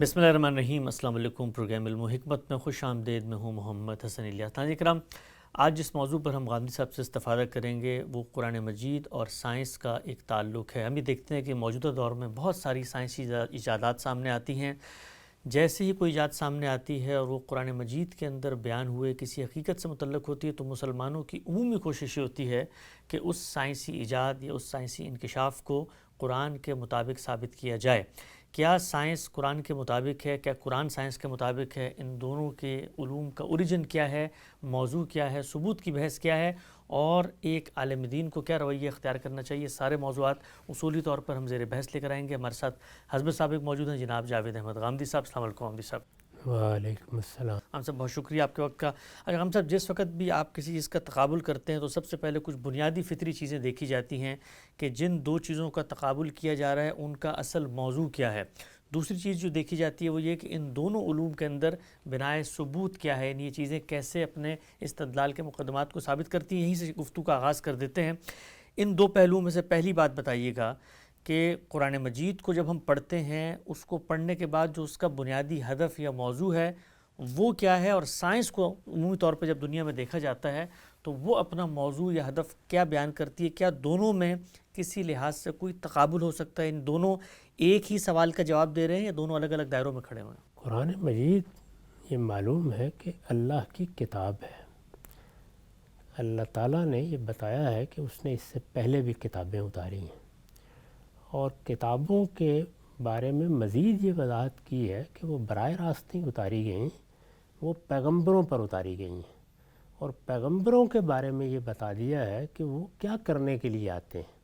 بسم اللہ الرحمن الرحیم۔ السلام علیکم۔ پروگرام علم و حکمت میں خوش آمدید۔ میں ہوں محمد حسن الیاس۔ ناظرین کرام، آج جس موضوع پر ہم غامدی صاحب سے استفادہ کریں گے وہ قرآن مجید اور سائنس کا ایک تعلق ہے۔ ہم یہ دیکھتے ہیں کہ موجودہ دور میں بہت ساری سائنسی ایجادات سامنے آتی ہیں۔ جیسے ہی کوئی ایجاد سامنے آتی ہے اور وہ قرآن مجید کے اندر بیان ہوئے کسی حقیقت سے متعلق ہوتی ہے تو مسلمانوں کی عمومی کوشش یہ ہوتی ہے کہ اس سائنسی ایجاد یا اس سائنسی انکشاف کو قرآن کے مطابق ثابت کیا جائے۔ کیا سائنس قرآن کے مطابق ہے؟ کیا قرآن سائنس کے مطابق ہے؟ ان دونوں کے علوم کا اوریجن کیا ہے؟ موضوع کیا ہے؟ ثبوت کی بحث کیا ہے؟ اور ایک عالم دین کو کیا رویہ اختیار کرنا چاہیے؟ سارے موضوعات اصولی طور پر ہم زیر بحث لے کر آئیں گے۔ ہمارے ساتھ حضرت سابق موجود ہیں جناب جاوید احمد غامدی صاحب۔ السلام علیکم غامدی صاحب۔ وعلیکم السلام۔ ہم سب بہت شکریہ آپ کے وقت کا۔ اگر ہم سب جس وقت بھی آپ کسی چیز کا تقابل کرتے ہیں تو سب سے پہلے کچھ بنیادی فطری چیزیں دیکھی جاتی ہیں کہ جن دو چیزوں کا تقابل کیا جا رہا ہے ان کا اصل موضوع کیا ہے۔ دوسری چیز جو دیکھی جاتی ہے وہ یہ کہ ان دونوں علوم کے اندر بنائے ثبوت کیا ہے، یہ چیزیں کیسے اپنے استدلال کے مقدمات کو ثابت کرتی ہیں۔ یہیں سے گفتگو کا آغاز کر دیتے ہیں۔ ان دو پہلوؤں میں سے پہلی بات بتائیے گا کہ قرآن مجید کو جب ہم پڑھتے ہیں اس کو پڑھنے کے بعد جو اس کا بنیادی ہدف یا موضوع ہے وہ کیا ہے، اور سائنس کو عمومی طور پہ جب دنیا میں دیکھا جاتا ہے تو وہ اپنا موضوع یا ہدف کیا بیان کرتی ہے؟ کیا دونوں میں کسی لحاظ سے کوئی تقابل ہو سکتا ہے؟ ان دونوں ایک ہی سوال کا جواب دے رہے ہیں یا دونوں الگ الگ دائروں میں کھڑے ہوئے ہیں؟ قرآن مجید یہ معلوم ہے کہ اللہ کی کتاب ہے۔ اللہ تعالیٰ نے یہ بتایا ہے کہ اس نے اس سے پہلے بھی کتابیں اتاری ہیں، اور کتابوں کے بارے میں مزید یہ وضاحت کی ہے کہ وہ براہ راست نہیں اتاری گئیں، وہ پیغمبروں پر اتاری گئی ہیں، اور پیغمبروں کے بارے میں یہ بتا دیا ہے کہ وہ کیا کرنے کے لیے آتے ہیں۔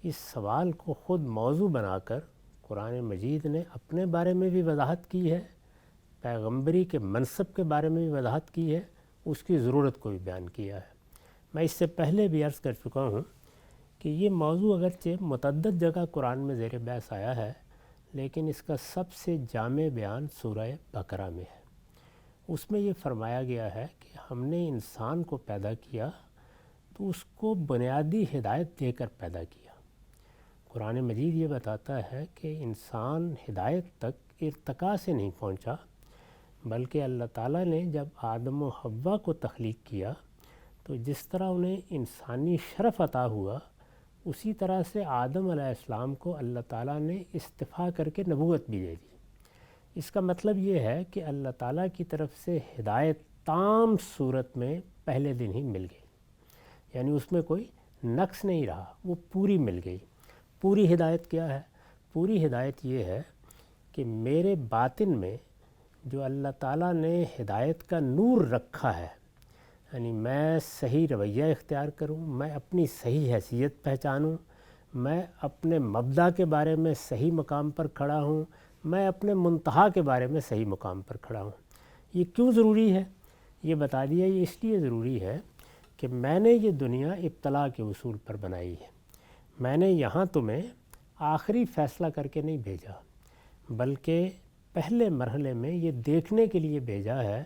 اس سوال کو خود موضوع بنا کر قرآن مجید نے اپنے بارے میں بھی وضاحت کی ہے، پیغمبری کے منصب کے بارے میں بھی وضاحت کی ہے، اس کی ضرورت کو بھی بیان کیا ہے۔ میں اس سے پہلے بھی عرض کر چکا ہوں کہ یہ موضوع اگرچہ متعدد جگہ قرآن میں زیر بحث آیا ہے، لیکن اس کا سب سے جامع بیان سورہ بقرہ میں ہے۔ اس میں یہ فرمایا گیا ہے کہ ہم نے انسان کو پیدا کیا تو اس کو بنیادی ہدایت دے کر پیدا کیا۔ قرآن مجید یہ بتاتا ہے کہ انسان ہدایت تک ارتقاء سے نہیں پہنچا، بلکہ اللہ تعالیٰ نے جب آدم و حوا کو تخلیق کیا تو جس طرح انہیں انسانی شرف عطا ہوا، اسی طرح سے آدم علیہ السلام کو اللہ تعالیٰ نے اصطفیٰ کر کے نبوت بھی دے دی۔ اس کا مطلب یہ ہے کہ اللہ تعالیٰ کی طرف سے ہدایت تام صورت میں پہلے دن ہی مل گئی، یعنی اس میں کوئی نقص نہیں رہا، وہ پوری مل گئی۔ پوری ہدایت کیا ہے؟ پوری ہدایت یہ ہے کہ میرے باطن میں جو اللہ تعالیٰ نے ہدایت کا نور رکھا ہے، یعنی میں صحیح رویہ اختیار کروں، میں اپنی صحیح حیثیت پہچانوں، میں اپنے مبدا کے بارے میں صحیح مقام پر کھڑا ہوں، میں اپنے منتہا کے بارے میں صحیح مقام پر کھڑا ہوں۔ یہ کیوں ضروری ہے؟ یہ بتا دیا یہ اس لیے ضروری ہے کہ میں نے یہ دنیا ابتلاء کے اصول پر بنائی ہے۔ میں نے یہاں تمہیں آخری فیصلہ کر کے نہیں بھیجا، بلکہ پہلے مرحلے میں یہ دیکھنے کے لیے بھیجا ہے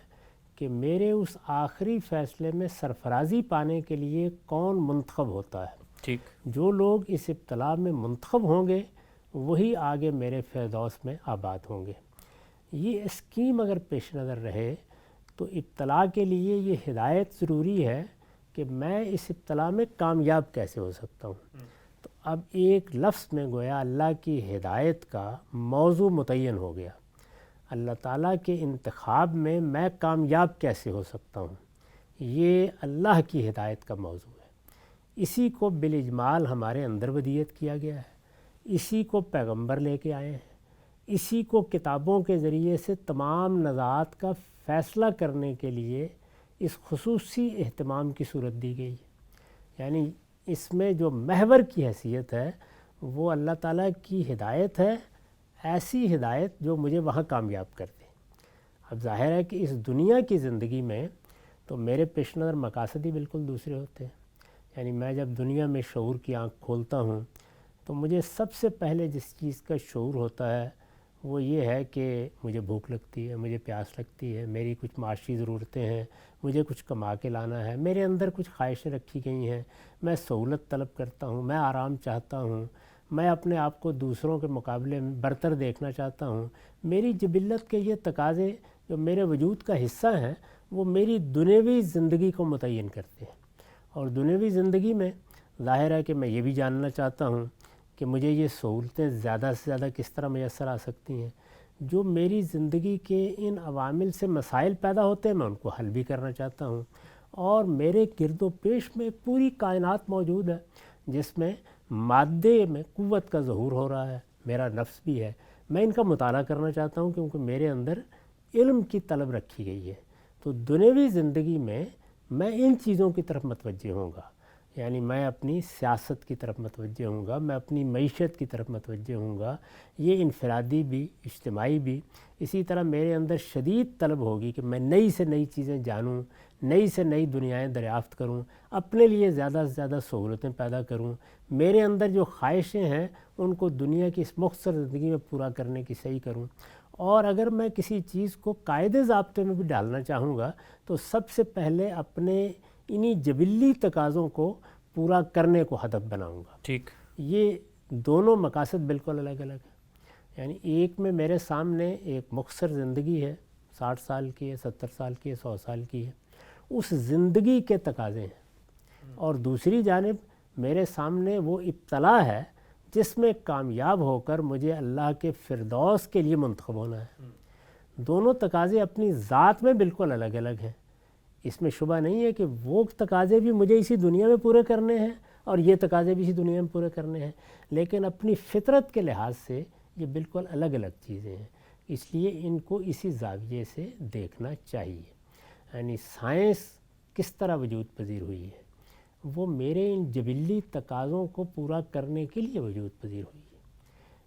کہ میرے اس آخری فیصلے میں سرفرازی پانے کے لیے کون منتخب ہوتا ہے۔ ٹھیک۔ جو لوگ اس ابتلاء میں منتخب ہوں گے وہی آگے میرے فردوس میں آباد ہوں گے۔ یہ اسکیم اگر پیش نظر رہے تو ابتلاء کے لیے یہ ہدایت ضروری ہے کہ میں اس ابتلاء میں کامیاب کیسے ہو سکتا ہوں۔ تو اب ایک لفظ میں گویا اللہ کی ہدایت کا موضوع متعین ہو گیا۔ اللہ تعالیٰ کے انتخاب میں میں کامیاب کیسے ہو سکتا ہوں، یہ اللہ کی ہدایت کا موضوع ہے۔ اسی کو بالاجمال ہمارے اندر ودیت کیا گیا ہے، اسی کو پیغمبر لے کے آئے ہیں، اسی کو کتابوں کے ذریعے سے تمام نزاعات کا فیصلہ کرنے کے لیے اس خصوصی اہتمام کی صورت دی گئی ہے۔ یعنی اس میں جو محور کی حیثیت ہے وہ اللہ تعالیٰ کی ہدایت ہے، ایسی ہدایت جو مجھے وہاں کامیاب کر دے۔ اب ظاہر ہے کہ اس دنیا کی زندگی میں تو میرے پیش نظر مقاصد ہی بالکل دوسرے ہوتے ہیں۔ یعنی میں جب دنیا میں شعور کی آنکھ کھولتا ہوں تو مجھے سب سے پہلے جس چیز کا شعور ہوتا ہے وہ یہ ہے کہ مجھے بھوک لگتی ہے، مجھے پیاس لگتی ہے، میری کچھ معاشی ضرورتیں ہیں، مجھے کچھ کما کے لانا ہے، میرے اندر کچھ خواہشیں رکھی گئی ہیں، میں سہولت طلب کرتا ہوں، میں آرام چاہتا ہوں، میں اپنے آپ کو دوسروں کے مقابلے میں برتر دیکھنا چاہتا ہوں، میری جبلت کے یہ تقاضے جو میرے وجود کا حصہ ہیں وہ میری دنیوی زندگی کو متعین کرتے ہیں، اور دنیوی زندگی میں ظاہر ہے کہ میں یہ بھی جاننا چاہتا ہوں کہ مجھے یہ سہولتیں زیادہ سے زیادہ کس طرح میسر آ سکتی ہیں۔ جو میری زندگی کے ان عوامل سے مسائل پیدا ہوتے ہیں میں ان کو حل بھی کرنا چاہتا ہوں، اور میرے گرد و پیش میں پوری کائنات موجود ہے جس میں مادے میں قوت کا ظہور ہو رہا ہے، میرا نفس بھی ہے، میں ان کا مطالعہ کرنا چاہتا ہوں کیونکہ میرے اندر علم کی طلب رکھی گئی ہے۔ تو دنیوی زندگی میں میں ان چیزوں کی طرف متوجہ ہوں گا، یعنی میں اپنی سیاست کی طرف متوجہ ہوں گا، میں اپنی معیشت کی طرف متوجہ ہوں گا، یہ انفرادی بھی اجتماعی بھی۔ اسی طرح میرے اندر شدید طلب ہوگی کہ میں نئی سے نئی چیزیں جانوں، نئی سے نئی دنیایں دریافت کروں، اپنے لیے زیادہ سے زیادہ سہولتیں پیدا کروں، میرے اندر جو خواہشیں ہیں ان کو دنیا کی اس مختصر زندگی میں پورا کرنے کی صحیح کروں۔ اور اگر میں کسی چیز کو قاعدے ضابطے میں بھی ڈالنا چاہوں گا تو سب سے پہلے اپنے انہی جبلی تقاضوں کو پورا کرنے کو ہدف بناؤں گا۔ ٹھیک، یہ دونوں مقاصد بالکل الگ الگ ہیں، یعنی ایک میں میرے سامنے ایک مختصر زندگی ہے، 60 سال کی ہے، 70 سال کی ہے، 100 سال کی ہے، اس زندگی کے تقاضے ہیں، اور دوسری جانب میرے سامنے وہ ابتلا ہے جس میں کامیاب ہو کر مجھے اللہ کے فردوس کے لیے منتخب ہونا ہے۔ دونوں تقاضے اپنی ذات میں بالکل الگ الگ ہیں، اس میں شبہ نہیں ہے کہ وہ تقاضے بھی مجھے اسی دنیا میں پورے کرنے ہیں اور یہ تقاضے بھی اسی دنیا میں پورے کرنے ہیں، لیکن اپنی فطرت کے لحاظ سے یہ بالکل الگ الگ چیزیں ہیں، اس لیے ان کو اسی زاویے سے دیکھنا چاہیے۔ یعنی سائنس کس طرح وجود پذیر ہوئی ہے، وہ میرے ان جبلی تقاضوں کو پورا کرنے کے لیے وجود پذیر ہوئی ہے۔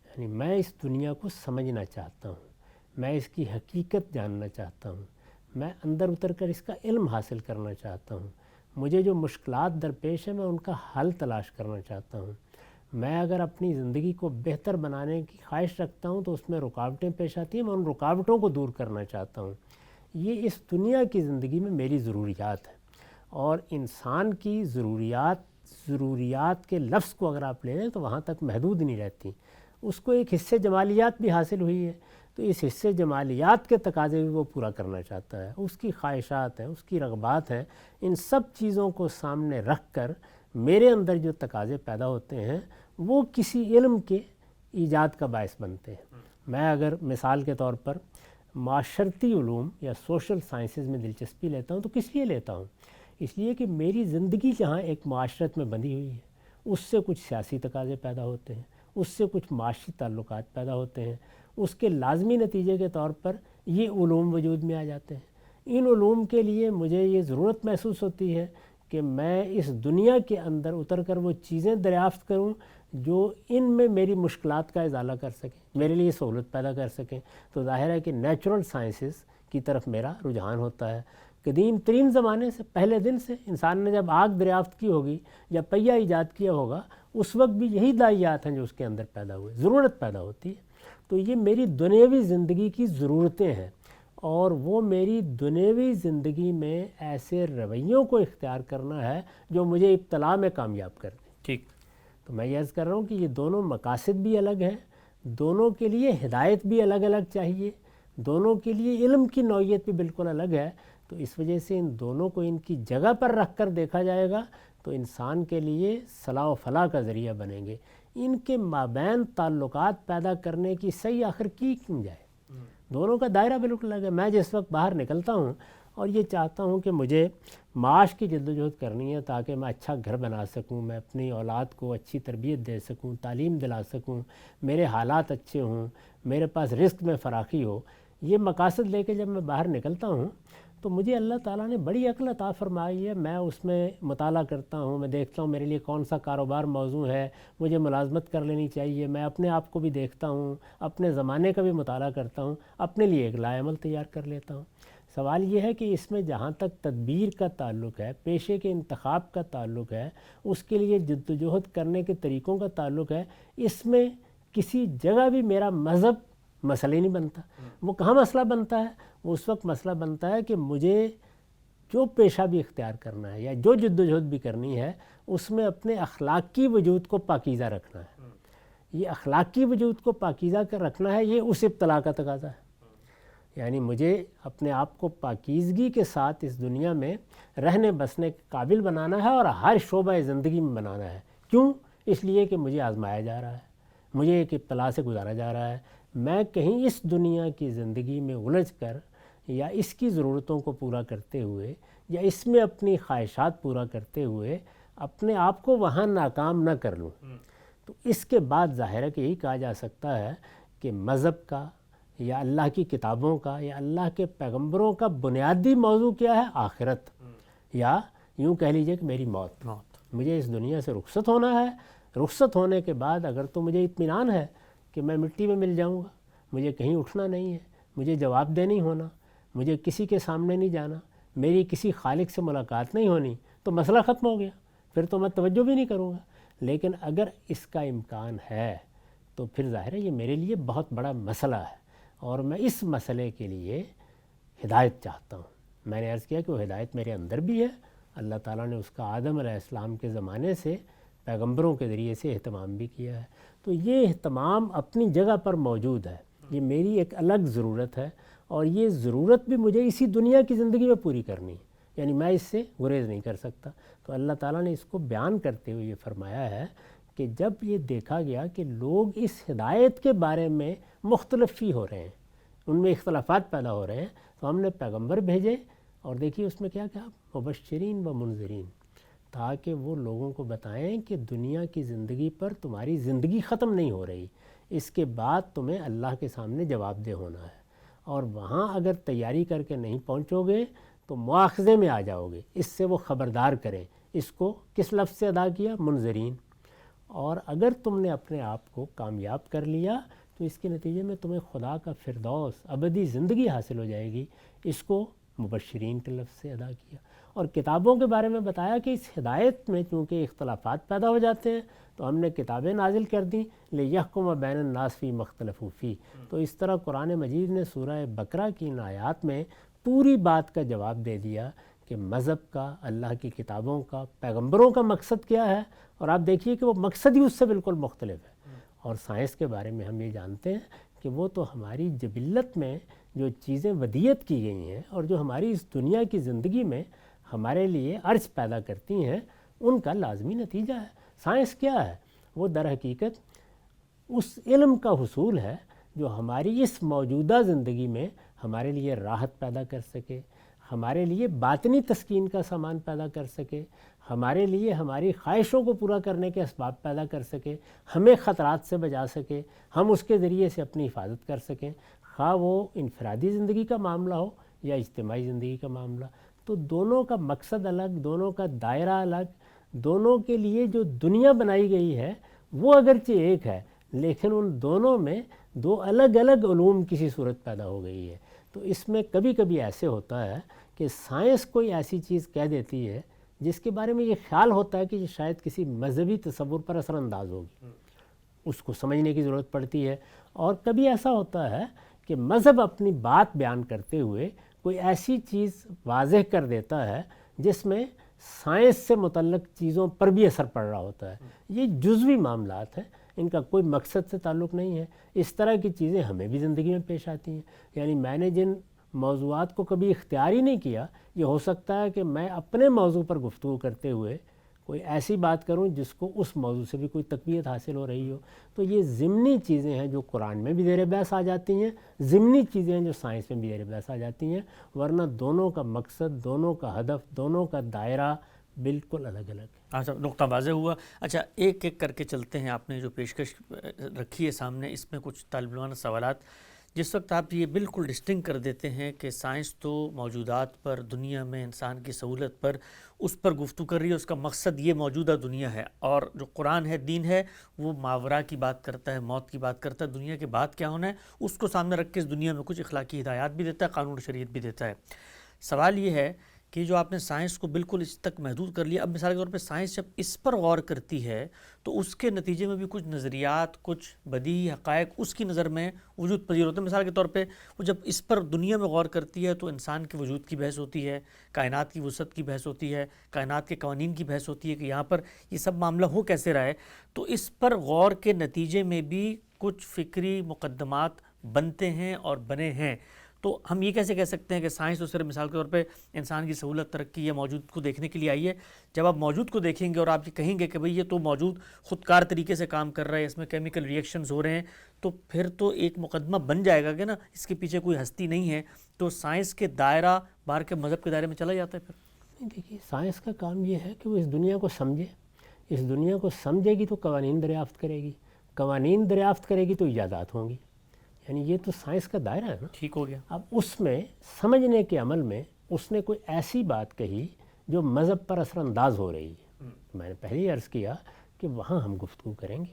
یعنی میں اس دنیا کو سمجھنا چاہتا ہوں، میں اس کی حقیقت جاننا چاہتا ہوں، میں اندر اتر کر اس کا علم حاصل کرنا چاہتا ہوں، مجھے جو مشکلات درپیش ہیں میں ان کا حل تلاش کرنا چاہتا ہوں۔ میں اگر اپنی زندگی کو بہتر بنانے کی خواہش رکھتا ہوں تو اس میں رکاوٹیں پیش آتی ہیں، میں ان رکاوٹوں کو دور کرنا چاہتا ہوں۔ یہ اس دنیا کی زندگی میں میری ضروریات ہیں، اور انسان کی ضروریات کے لفظ کو اگر آپ لے لیں تو وہاں تک محدود نہیں رہتی، اس کو ایک حصے جمالیات بھی حاصل ہوئی ہے، تو اس حصے جمالیات کے تقاضے بھی وہ پورا کرنا چاہتا ہے، اس کی خواہشات ہیں، اس کی رغبات ہیں، ان سب چیزوں کو سامنے رکھ کر میرے اندر جو تقاضے پیدا ہوتے ہیں وہ کسی علم کے ایجاد کا باعث بنتے ہیں۔ میں اگر مثال کے طور پر معاشرتی علوم یا سوشل سائنسز میں دلچسپی لیتا ہوں تو کس لیے لیتا ہوں؟ اس لیے کہ میری زندگی جہاں ایک معاشرت میں بندھی ہوئی ہے، اس سے کچھ سیاسی تقاضے پیدا ہوتے ہیں، اس سے کچھ معاشی تعلقات پیدا ہوتے ہیں، اس کے لازمی نتیجے کے طور پر یہ علوم وجود میں آ جاتے ہیں۔ ان علوم کے لیے مجھے یہ ضرورت محسوس ہوتی ہے کہ میں اس دنیا کے اندر اتر کر وہ چیزیں دریافت کروں جو ان میں میری مشکلات کا ازالہ کر سکیں، میرے لیے سہولت پیدا کر سکیں۔ تو ظاہر ہے کہ نیچرل سائنسز کی طرف میرا رجحان ہوتا ہے۔ قدیم ترین زمانے سے، پہلے دن سے انسان نے جب آگ دریافت کی ہوگی یا پہیہ ایجاد کیا ہوگا، اس وقت بھی یہی داعیات ہیں جو اس کے اندر پیدا ہوئے، ضرورت پیدا ہوتی ہے۔ تو یہ میری دنیاوی زندگی کی ضرورتیں ہیں، اور وہ میری دنیاوی زندگی میں ایسے رویوں کو اختیار کرنا ہے جو مجھے ابتلا میں کامیاب کر دیں۔ ٹھیک، تو میں یہ عرض کر رہا ہوں کہ یہ دونوں مقاصد بھی الگ ہیں، دونوں کے لیے ہدایت بھی الگ الگ چاہیے، دونوں کے لیے علم کی نوعیت بھی بالکل الگ ہے۔ تو اس وجہ سے ان دونوں کو ان کی جگہ پر رکھ کر دیکھا جائے گا تو انسان کے لیے صلاح و فلاح کا ذریعہ بنیں گے۔ ان کے مابین تعلقات پیدا کرنے کی صحیح آخر کی جائے، دونوں کا دائرہ بالکل الگ ہے۔ میں جس وقت باہر نکلتا ہوں اور یہ چاہتا ہوں کہ مجھے معاش کی جدوجہد کرنی ہے تاکہ میں اچھا گھر بنا سکوں، میں اپنی اولاد کو اچھی تربیت دے سکوں، تعلیم دلا سکوں، میرے حالات اچھے ہوں، میرے پاس رزق میں فراخی ہو، یہ مقاصد لے کے جب میں باہر نکلتا ہوں تو مجھے اللہ تعالیٰ نے بڑی عقل عطا فرمائی ہے۔ میں اس میں مطالعہ کرتا ہوں، میں دیکھتا ہوں میرے لیے کون سا کاروبار موزوں ہے، مجھے ملازمت کر لینی چاہیے، میں اپنے آپ کو بھی دیکھتا ہوں، اپنے زمانے کا بھی مطالعہ کرتا ہوں، اپنے لیے ایک لائحہ عمل تیار کر لیتا ہوں۔ سوال یہ ہے کہ اس میں جہاں تک تدبیر کا تعلق ہے، پیشے کے انتخاب کا تعلق ہے، اس کے لیے جدوجہد کرنے کے طریقوں کا تعلق ہے، اس میں کسی جگہ بھی میرا مذہب مسئلہ نہیں بنتا۔ وہ کہاں مسئلہ بنتا ہے؟ وہ اس وقت مسئلہ بنتا ہے کہ مجھے جو پیشہ بھی اختیار کرنا ہے یا جو جدوجہد بھی کرنی ہے اس میں اپنے اخلاقی وجود کو پاکیزہ رکھنا ہے۔ یہ اخلاقی وجود کو پاکیزہ کر رکھنا ہے، یہ اس ابتلا کا تقاضا ہے۔ یعنی مجھے اپنے آپ کو پاکیزگی کے ساتھ اس دنیا میں رہنے بسنے کے قابل بنانا ہے اور ہر شعبہ زندگی میں بنانا ہے۔ کیوں؟ اس لیے کہ مجھے آزمایا جا رہا ہے، مجھے ایک ابتلا سے گزارا جا رہا ہے۔ میں کہیں اس دنیا کی زندگی میں الجھ کر یا اس کی ضرورتوں کو پورا کرتے ہوئے یا اس میں اپنی خواہشات پورا کرتے ہوئے اپنے آپ کو وہاں ناکام نہ کر لوں۔ تو اس کے بعد ظاہر ہے کہ یہی کہا جا سکتا ہے کہ مذہب کا یا اللہ کی کتابوں کا یا اللہ کے پیغمبروں کا بنیادی موضوع کیا ہے؟ آخرت، یا یوں کہہ لیجئے کہ میری موت۔ مجھے اس دنیا سے رخصت ہونا ہے۔ رخصت ہونے کے بعد اگر تو مجھے اطمینان ہے کہ میں مٹی میں مل جاؤں گا، مجھے کہیں اٹھنا نہیں ہے، مجھے جواب دہ نہیں ہونا، مجھے کسی کے سامنے نہیں جانا، میری کسی خالق سے ملاقات نہیں ہونی، تو مسئلہ ختم ہو گیا، پھر تو میں توجہ بھی نہیں کروں گا۔ لیکن اگر اس کا امکان ہے تو پھر ظاہر ہے یہ میرے لیے بہت بڑا مسئلہ ہے، اور میں اس مسئلے کے لیے ہدایت چاہتا ہوں۔ میں نے عرض کیا کہ وہ ہدایت میرے اندر بھی ہے، اللہ تعالیٰ نے اس کا آدم علیہ السلام کے زمانے سے پیغمبروں کے ذریعے سے اہتمام بھی کیا ہے۔ تو یہ اہتمام اپنی جگہ پر موجود ہے، یہ میری ایک الگ ضرورت ہے، اور یہ ضرورت بھی مجھے اسی دنیا کی زندگی میں پوری کرنی ہے، یعنی میں اس سے گریز نہیں کر سکتا۔ تو اللہ تعالیٰ نے اس کو بیان کرتے ہوئے یہ فرمایا ہے کہ جب یہ دیکھا گیا کہ لوگ اس ہدایت کے بارے میں مختلف ہی ہو رہے ہیں، ان میں اختلافات پیدا ہو رہے ہیں، تو ہم نے پیغمبر بھیجے، اور دیکھیے اس میں کیا کہا؟ مبشرین و منذرین، تاکہ وہ لوگوں کو بتائیں کہ دنیا کی زندگی پر تمہاری زندگی ختم نہیں ہو رہی، اس کے بعد تمہیں اللہ کے سامنے جواب دہ ہونا ہے، اور وہاں اگر تیاری کر کے نہیں پہنچو گے تو مواخذے میں آ جاؤ گے۔ اس سے وہ خبردار کریں۔ اس کو کس لفظ سے ادا کیا؟ منذرین۔ اور اگر تم نے اپنے آپ کو کامیاب کر لیا تو اس کے نتیجے میں تمہیں خدا کا فردوس، ابدی زندگی حاصل ہو جائے گی۔ اس کو مبشرین کے لفظ سے ادا کیا، اور کتابوں کے بارے میں بتایا کہ اس ہدایت میں چونکہ اختلافات پیدا ہو جاتے ہیں تو ہم نے کتابیں نازل کر دیں لِیَحْکُمَ بَیْنَ النَّاسِ فِی مَا اخْتَلَفُوا فِیہ۔ تو اس طرح قرآن مجید نے سورہ بقرہ کی ان آیات میں پوری بات کا جواب دے دیا کہ مذہب کا، اللہ کی کتابوں کا، پیغمبروں کا مقصد کیا ہے، اور آپ دیکھیے کہ وہ مقصد ہی اس سے بالکل مختلف ہے۔ اور سائنس کے بارے میں ہم یہ جانتے ہیں کہ وہ تو ہماری جبلت میں جو چیزیں ودیت کی گئی ہیں اور جو ہماری اس دنیا کی زندگی میں ہمارے لیے عرض پیدا کرتی ہیں، ان کا لازمی نتیجہ ہے۔ سائنس کیا ہے؟ وہ در حقیقت اس علم کا حصول ہے جو ہماری اس موجودہ زندگی میں ہمارے لیے راحت پیدا کر سکے، ہمارے لیے باطنی تسکین کا سامان پیدا کر سکے، ہمارے لیے ہماری خواہشوں کو پورا کرنے کے اسباب پیدا کر سکے، ہمیں خطرات سے بچا سکے، ہم اس کے ذریعے سے اپنی حفاظت کر سکیں، خواہ وہ انفرادی زندگی کا معاملہ ہو یا اجتماعی زندگی کا معاملہ۔ تو دونوں کا مقصد الگ، دونوں کا دائرہ الگ، دونوں کے لیے جو دنیا بنائی گئی ہے وہ اگرچہ ایک ہے، لیکن ان دونوں میں دو الگ الگ علوم کسی صورت پیدا ہو گئی ہے۔ تو اس میں کبھی کبھی ایسے ہوتا ہے کہ سائنس کوئی ایسی چیز کہہ دیتی ہے جس کے بارے میں یہ خیال ہوتا ہے کہ یہ شاید کسی مذہبی تصور پر اثر انداز ہوگی، اس کو سمجھنے کی ضرورت پڑتی ہے۔ اور کبھی ایسا ہوتا ہے کہ مذہب اپنی بات بیان کرتے ہوئے کوئی ایسی چیز واضح کر دیتا ہے جس میں سائنس سے متعلق چیزوں پر بھی اثر پڑ رہا ہوتا ہے۔ یہ جزوی معاملات ہیں، ان کا کوئی مقصد سے تعلق نہیں ہے۔ اس طرح کی چیزیں ہمیں بھی زندگی میں پیش آتی ہیں۔ یعنی میں نے جن موضوعات کو کبھی اختیار ہی نہیں کیا، یہ ہو سکتا ہے کہ میں اپنے موضوع پر گفتگو کرتے ہوئے کوئی ایسی بات کروں جس کو اس موضوع سے بھی کوئی تقویت حاصل ہو رہی ہو۔ تو یہ ضمنی چیزیں ہیں جو قرآن میں بھی زیر بحث آ جاتی ہیں، ضمنی چیزیں ہیں جو سائنس میں بھی زیر بحث آ جاتی ہیں، ورنہ دونوں کا مقصد، دونوں کا ہدف، دونوں کا دائرہ بالکل الگ الگ ہے۔ اچھا، نقطہ واضح ہوا۔ اچھا، ایک ایک کر کے چلتے ہیں۔ آپ نے جو پیشکش رکھی ہے سامنے، اس میں کچھ طالب علمانہ سوالات، جس وقت آپ یہ بالکل ڈسٹنگ کر دیتے ہیں کہ سائنس تو موجودات پر، دنیا میں انسان کی سہولت پر، اس پر گفتگو کر رہی ہے، اس کا مقصد یہ موجودہ دنیا ہے، اور جو قرآن ہے، دین ہے، وہ ماورا کی بات کرتا ہے، موت کی بات کرتا ہے، دنیا کے بعد کیا ہونا ہے اس کو سامنے رکھ کے اس دنیا میں کچھ اخلاقی ہدایات بھی دیتا ہے، قانون و شریعت بھی دیتا ہے۔ سوال یہ ہے کہ جو آپ نے سائنس کو بالکل اس تک محدود کر لیا، اب مثال کے طور پہ سائنس جب اس پر غور کرتی ہے تو اس کے نتیجے میں بھی کچھ نظریات، کچھ بدیہی حقائق اس کی نظر میں وجود پذیر ہوتے ہیں۔ مثال کے طور پہ وہ جب اس پر دنیا میں غور کرتی ہے تو انسان کے وجود کی بحث ہوتی ہے، کائنات کی وسعت کی بحث ہوتی ہے، کائنات کے قوانین کی بحث ہوتی ہے کہ یہاں پر یہ سب معاملہ ہو کیسے رہا ہے۔ تو اس پر غور کے نتیجے میں بھی کچھ فکری مقدمات بنتے ہیں اور بنے ہیں۔ تو ہم یہ کیسے کہہ سکتے ہیں کہ سائنس تو صرف مثال کے طور پہ انسان کی سہولت، ترقی یا موجود کو دیکھنے کے لیے آئی ہے؟ جب آپ موجود کو دیکھیں گے اور آپ یہ کہیں گے کہ بھئی یہ تو موجود خودکار طریقے سے کام کر رہا ہے، اس میں کیمیکل ریئیکشنز ہو رہے ہیں، تو پھر تو ایک مقدمہ بن جائے گا کہ نا اس کے پیچھے کوئی ہستی نہیں ہے، تو سائنس کے دائرہ باہر کے مذہب کے دائرے میں چلا جاتا ہے پھر۔ نہیں، دیکھیے سائنس کا کام یہ ہے کہ وہ اس دنیا کو سمجھے، اس دنیا کو سمجھے گی تو قوانین دریافت کرے گی، قوانین دریافت کرے گی تو ایجادات ہوں گی، یعنی یہ تو سائنس کا دائرہ ہے نا۔ ٹھیک ہو گیا۔ اب اس میں سمجھنے کے عمل میں اس نے کوئی ایسی بات کہی جو مذہب پر اثر انداز ہو رہی ہے، میں نے پہلے ہی عرض کیا کہ وہاں ہم گفتگو کریں گے۔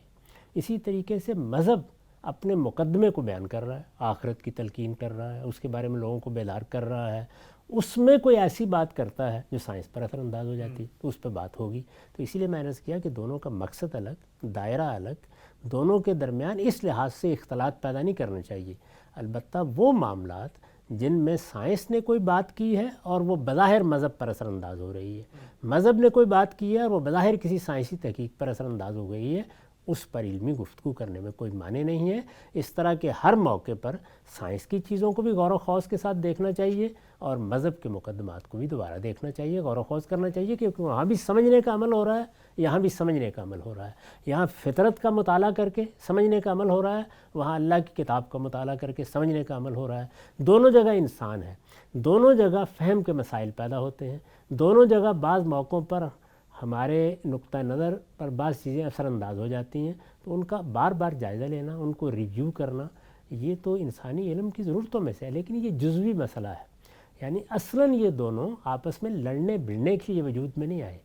اسی طریقے سے مذہب اپنے مقدمے کو بیان کر رہا ہے، آخرت کی تلقین کر رہا ہے، اس کے بارے میں لوگوں کو بیدار کر رہا ہے، اس میں کوئی ایسی بات کرتا ہے جو سائنس پر اثر انداز ہو جاتی ہے تو اس پہ بات ہوگی۔ تو اسی لیے میں نے عرض کیا کہ دونوں کا مقصد الگ، دائرہ الگ، دونوں کے درمیان اس لحاظ سے اختلاط پیدا نہیں کرنا چاہیے۔ البتہ وہ معاملات جن میں سائنس نے کوئی بات کی ہے اور وہ بظاہر مذہب پر اثر انداز ہو رہی ہے، مذہب نے کوئی بات کی ہے اور وہ بظاہر کسی سائنسی تحقیق پر اثر انداز ہو گئی ہے، اس پر علمی گفتگو کرنے میں کوئی معنی نہیں ہے۔ اس طرح کے ہر موقع پر سائنس کی چیزوں کو بھی غور و خوض کے ساتھ دیکھنا چاہیے اور مذہب کے مقدمات کو بھی دوبارہ دیکھنا چاہیے، غور و خوض کرنا چاہیے، کیونکہ وہاں بھی سمجھنے کا عمل ہو رہا ہے، یہاں بھی سمجھنے کا عمل ہو رہا ہے۔ یہاں فطرت کا مطالعہ کر کے سمجھنے کا عمل ہو رہا ہے، وہاں اللہ کی کتاب کا مطالعہ کر کے سمجھنے کا عمل ہو رہا ہے۔ دونوں جگہ انسان ہے، دونوں جگہ فہم کے مسائل پیدا ہوتے ہیں، دونوں جگہ بعض موقعوں پر ہمارے نقطہ نظر پر بعض چیزیں اثر انداز ہو جاتی ہیں، تو ان کا بار بار جائزہ لینا، ان کو ریویو کرنا، یہ تو انسانی علم کی ضرورتوں میں سے ہے، لیکن یہ جزوی مسئلہ ہے۔ یعنی اصلاً یہ دونوں آپس میں لڑنے بھڑنے کے لیے وجود میں نہیں آئے،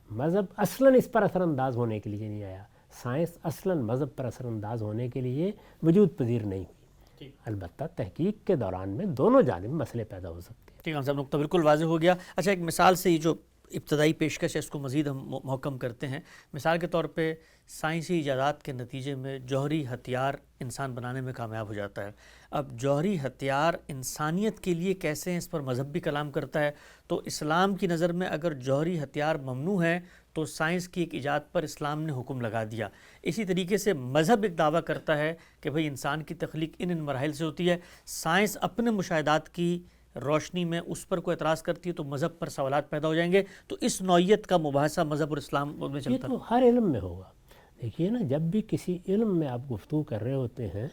مذہب اصلاً اس پر اثر انداز ہونے کے لیے نہیں آیا، سائنس اصلاً مذہب پر اثر انداز ہونے کے لیے وجود پذیر نہیں ہوئی۔ البتہ تحقیق کے دوران میں دونوں جانب مسئلے پیدا ہو سکتے ہیں۔ ٹھیک ہے صاحب، نقطہ بالکل واضح ہو گیا۔ اچھا، ایک مثال سے یہ جو ابتدائی پیشکش ہے اس کو مزید ہم محکم کرتے ہیں۔ مثال کے طور پہ سائنسی ایجادات کے نتیجے میں جوہری ہتھیار انسان بنانے میں کامیاب ہو جاتا ہے۔ اب جوہری ہتھیار انسانیت کے لیے کیسے ہیں، اس پر مذہب بھی کلام کرتا ہے۔ تو اسلام کی نظر میں اگر جوہری ہتھیار ممنوع ہے تو سائنس کی ایک ایجاد پر اسلام نے حکم لگا دیا۔ اسی طریقے سے مذہب ایک دعویٰ کرتا ہے کہ بھئی انسان کی تخلیق ان مراحل سے ہوتی ہے، سائنس اپنے مشاہدات کی روشنی میں اس پر کوئی اعتراض کرتی ہے تو مذہب پر سوالات پیدا ہو جائیں گے۔ تو اس نوعیت کا مباحثہ مذہب اور اسلام میں یہ چلتا تو ہر علم میں ہوگا۔ دیکھیے نا، جب بھی کسی علم میں آپ گفتگو کر رہے ہوتے ہیں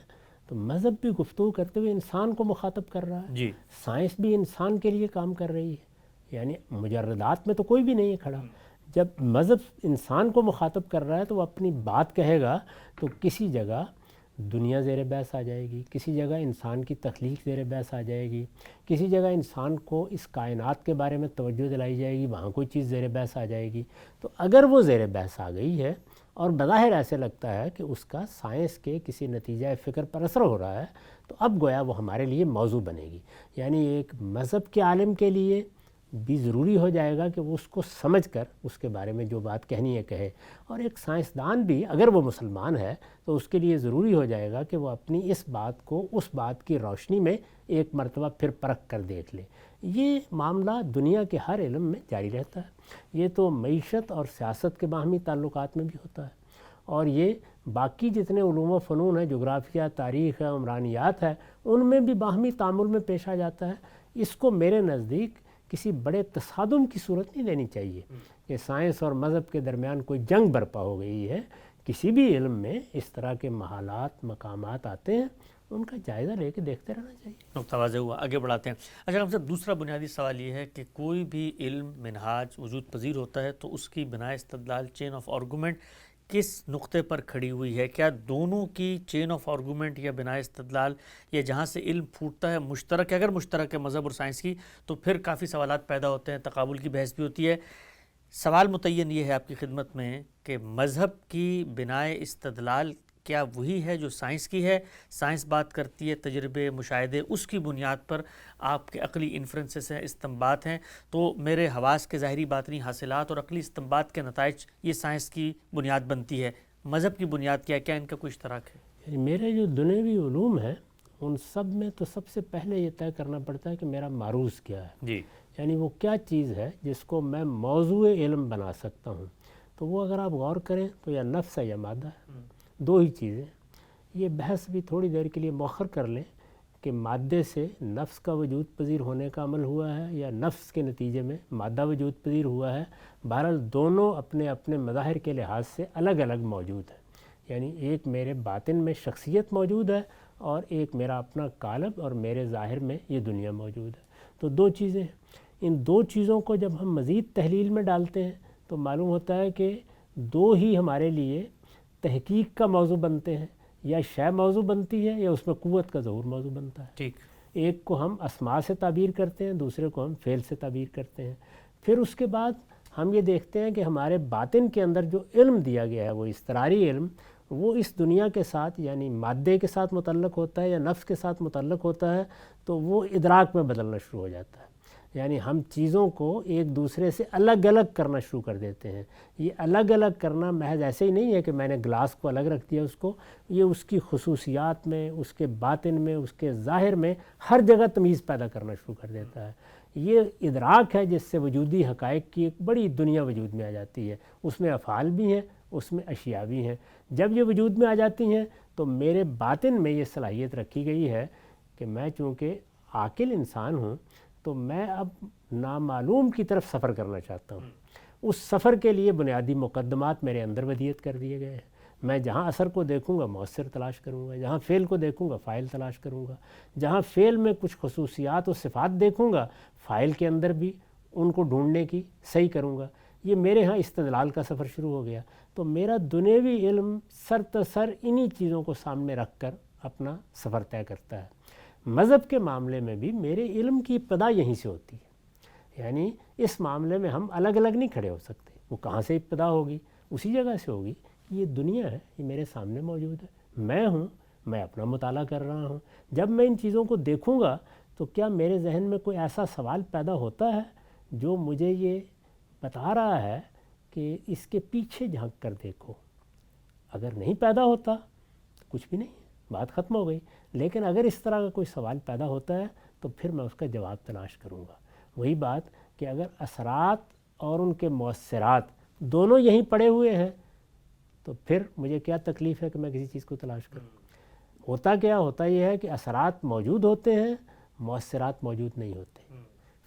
تو مذہب بھی گفتگو کرتے ہوئے انسان کو مخاطب کر رہا ہے، جی، سائنس بھی انسان کے لیے کام کر رہی ہے، یعنی مجردات میں تو کوئی بھی نہیں ہے کھڑا۔ جب مذہب انسان کو مخاطب کر رہا ہے تو وہ اپنی بات کہے گا تو کسی جگہ دنیا زیر بحث آ جائے گی، کسی جگہ انسان کی تخلیق زیر بحث آ جائے گی، کسی جگہ انسان کو اس کائنات کے بارے میں توجہ دلائی جائے گی، وہاں کوئی چیز زیر بحث آ جائے گی۔ تو اگر وہ زیر بحث آ گئی ہے اور بظاہر ایسے لگتا ہے کہ اس کا سائنس کے کسی نتیجہ فکر پر اثر ہو رہا ہے تو اب گویا وہ ہمارے لیے موضوع بنے گی۔ یعنی ایک مذہب کے عالم کے لیے بھی ضروری ہو جائے گا کہ وہ اس کو سمجھ کر اس کے بارے میں جو بات کہنی ہے کہے، اور ایک سائنسدان بھی اگر وہ مسلمان ہے تو اس کے لیے ضروری ہو جائے گا کہ وہ اپنی اس بات کو اس بات کی روشنی میں ایک مرتبہ پھر پرکھ کر دیکھ لے۔ یہ معاملہ دنیا کے ہر علم میں جاری رہتا ہے، یہ تو معیشت اور سیاست کے باہمی تعلقات میں بھی ہوتا ہے، اور یہ باقی جتنے علوم و فنون ہیں، جغرافیہ، تاریخ ہے، عمرانیات ہے، ان میں بھی باہمی تعامل میں پیش آ جاتا ہے۔ اس کو میرے نزدیک کسی بڑے تصادم کی صورت نہیں لینی چاہیے کہ سائنس اور مذہب کے درمیان کوئی جنگ برپا ہو گئی ہے۔ کسی بھی علم میں اس طرح کے محالات، مقامات آتے ہیں، ان کا جائزہ لے کے دیکھتے رہنا چاہیے۔ نقطہ واضح ہوا، آگے بڑھاتے ہیں۔ اچھا ہم سے دوسرا بنیادی سوال یہ ہے کہ کوئی بھی علم منہاج وجود پذیر ہوتا ہے تو اس کی بنا استدلال چین آف آرگومنٹ کس نقطے پر کھڑی ہوئی ہے؟ کیا دونوں کی چین آف آرگومنٹ یا بنا استدلال یا جہاں سے علم پھوٹتا ہے مشترک ہے؟ اگر مشترک ہے مذہب اور سائنس کی تو پھر کافی سوالات پیدا ہوتے ہیں، تقابل کی بحث بھی ہوتی ہے۔ سوال متعین یہ ہے آپ کی خدمت میں کہ مذہب کی بنائے استدلال کیا وہی ہے جو سائنس کی ہے؟ سائنس بات کرتی ہے تجربے، مشاہدے، اس کی بنیاد پر آپ کے عقلی انفرنسز ہیں، استنباط ہیں، تو میرے حواس کے ظاہری باطنی حاصلات اور عقلی استنباط کے نتائج یہ سائنس کی بنیاد بنتی ہے۔ مذہب کی بنیاد کیا ہے؟ کیا ان کا کوئی اشتراک ہے؟ یعنی میرے جو دنیوی علوم ہیں ان سب میں تو سب سے پہلے یہ طے کرنا پڑتا ہے کہ میرا معروض کیا ہے، جی، یعنی وہ کیا چیز ہے جس کو میں موضوع علم بنا سکتا ہوں۔ تو وہ اگر آپ غور کریں تو یا نفس ہے یا مادہ ہے، دو ہی چیزیں۔ یہ بحث بھی تھوڑی دیر کے لیے مؤخر کر لیں کہ مادے سے نفس کا وجود پذیر ہونے کا عمل ہوا ہے یا نفس کے نتیجے میں مادہ وجود پذیر ہوا ہے۔ بہرحال دونوں اپنے اپنے مظاہر کے لحاظ سے الگ الگ موجود ہیں، یعنی ایک میرے باطن میں شخصیت موجود ہے اور ایک میرا اپنا قالب اور میرے ظاہر میں یہ دنیا موجود ہے۔ تو دو چیزیں ہیں، ان دو چیزوں کو جب ہم مزید تحلیل میں ڈالتے ہیں تو معلوم ہوتا ہے کہ دو ہی ہمارے لیے تحقیق کا موضوع بنتے ہیں، یا شے موضوع بنتی ہے یا اس میں قوت کا ظہور موضوع بنتا ہے۔ ٹھیک، ایک کو ہم اسماء سے تعبیر کرتے ہیں، دوسرے کو ہم فعل سے تعبیر کرتے ہیں۔ پھر اس کے بعد ہم یہ دیکھتے ہیں کہ ہمارے باطن کے اندر جو علم دیا گیا ہے وہ اضطراری علم، وہ اس دنیا کے ساتھ یعنی مادے کے ساتھ متعلق ہوتا ہے یا نفس کے ساتھ متعلق ہوتا ہے، تو وہ ادراک میں بدلنا شروع ہو جاتا ہے۔ یعنی ہم چیزوں کو ایک دوسرے سے الگ الگ کرنا شروع کر دیتے ہیں۔ یہ الگ الگ کرنا محض ایسے ہی نہیں ہے کہ میں نے گلاس کو الگ رکھ دیا اس کو، یہ اس کی خصوصیات میں، اس کے باطن میں، اس کے ظاہر میں ہر جگہ تمیز پیدا کرنا شروع کر دیتا ہے۔ یہ ادراک ہے جس سے وجودی حقائق کی ایک بڑی دنیا وجود میں آ جاتی ہے، اس میں افعال بھی ہیں، اس میں اشیاء بھی ہیں۔ جب یہ وجود میں آ جاتی ہیں تو میرے باطن میں یہ صلاحیت رکھی گئی ہے کہ میں چونکہ عاقل انسان ہوں تو میں اب نامعلوم کی طرف سفر کرنا چاہتا ہوں۔ اس سفر کے لیے بنیادی مقدمات میرے اندر ودیت کر دیے گئے ہیں۔ میں جہاں اثر کو دیکھوں گا مؤثر تلاش کروں گا، جہاں فعل کو دیکھوں گا فاعل تلاش کروں گا، جہاں فعل میں کچھ خصوصیات و صفات دیکھوں گا فاعل کے اندر بھی ان کو ڈھونڈنے کی صحیح کروں گا۔ یہ میرے ہاں استدلال کا سفر شروع ہو گیا۔ تو میرا دنیوی علم سر تسر انہی چیزوں کو سامنے رکھ کر اپنا سفر طے کرتا ہے۔ مذہب کے معاملے میں بھی میرے علم کی ابتدا یہیں سے ہوتی ہے، یعنی اس معاملے میں ہم الگ الگ نہیں کھڑے ہو سکتے۔ وہ کہاں سے ابتدا ہوگی؟ اسی جگہ سے ہوگی کہ یہ دنیا ہے، یہ میرے سامنے موجود ہے، میں ہوں، میں اپنا مطالعہ کر رہا ہوں۔ جب میں ان چیزوں کو دیکھوں گا تو کیا میرے ذہن میں کوئی ایسا سوال پیدا ہوتا ہے جو مجھے یہ بتا رہا ہے کہ اس کے پیچھے جھانک کر دیکھو؟ اگر نہیں پیدا ہوتا تو کچھ بھی نہیں، بات ختم ہو گئی۔ لیکن اگر اس طرح کا کوئی سوال پیدا ہوتا ہے تو پھر میں اس کا جواب تلاش کروں گا۔ وہی بات کہ اگر اثرات اور ان کے مؤثرات دونوں یہیں پڑے ہوئے ہیں تو پھر مجھے کیا تکلیف ہے کہ میں کسی چیز کو تلاش کروں؟ ہوتا کیا ہوتا یہ ہے کہ اثرات موجود ہوتے ہیں، مؤثرات موجود نہیں ہوتے،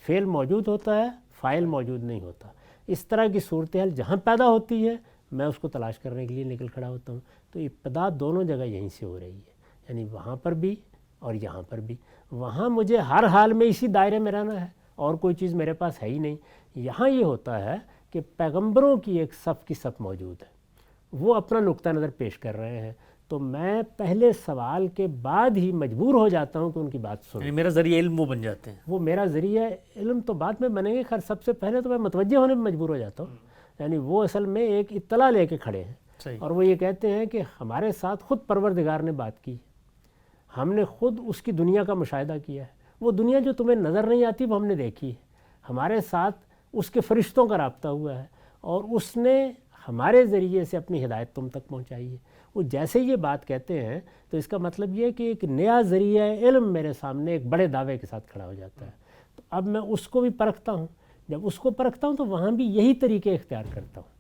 فعل موجود ہوتا ہے، فاعل موجود نہیں ہوتا۔ اس طرح کی صورتحال جہاں پیدا ہوتی ہے میں اس کو تلاش کرنے کے لیے نکل کھڑا ہوتا ہوں۔ تو ابتدا دونوں جگہ یہیں سے ہو رہی ہے، یعنی وہاں پر بھی اور یہاں پر بھی۔ وہاں مجھے ہر حال میں اسی دائرے میں رہنا ہے اور کوئی چیز میرے پاس ہے ہی نہیں۔ یہاں یہ ہوتا ہے کہ پیغمبروں کی ایک صف کی صف موجود ہے، وہ اپنا نقطہ نظر پیش کر رہے ہیں، تو میں پہلے سوال کے بعد ہی مجبور ہو جاتا ہوں کہ ان کی بات سنوں۔ یعنی میرا ذریعہ علم وہ بن جاتے ہیں۔ وہ میرا ذریعہ علم تو بعد میں بنیں گے، خیر سب سے پہلے تو میں متوجہ ہونے میں مجبور ہو جاتا ہوں۔ یعنی وہ اصل میں ایک اطلاع لے کے کھڑے ہیں صحیح، اور وہ یہ کہتے ہیں کہ ہمارے ساتھ خود پروردگار نے بات کی، ہم نے خود اس کی دنیا کا مشاہدہ کیا ہے، وہ دنیا جو تمہیں نظر نہیں آتی وہ ہم نے دیکھی ہے، ہمارے ساتھ اس کے فرشتوں کا رابطہ ہوا ہے اور اس نے ہمارے ذریعے سے اپنی ہدایت تم تک پہنچائی ہے۔ وہ جیسے یہ بات کہتے ہیں تو اس کا مطلب یہ کہ ایک نیا ذریعہ علم میرے سامنے ایک بڑے دعوے کے ساتھ کھڑا ہو جاتا ہے۔ تو اب میں اس کو بھی پرکھتا ہوں، جب اس کو پرکھتا ہوں تو وہاں بھی یہی طریقے اختیار کرتا ہوں۔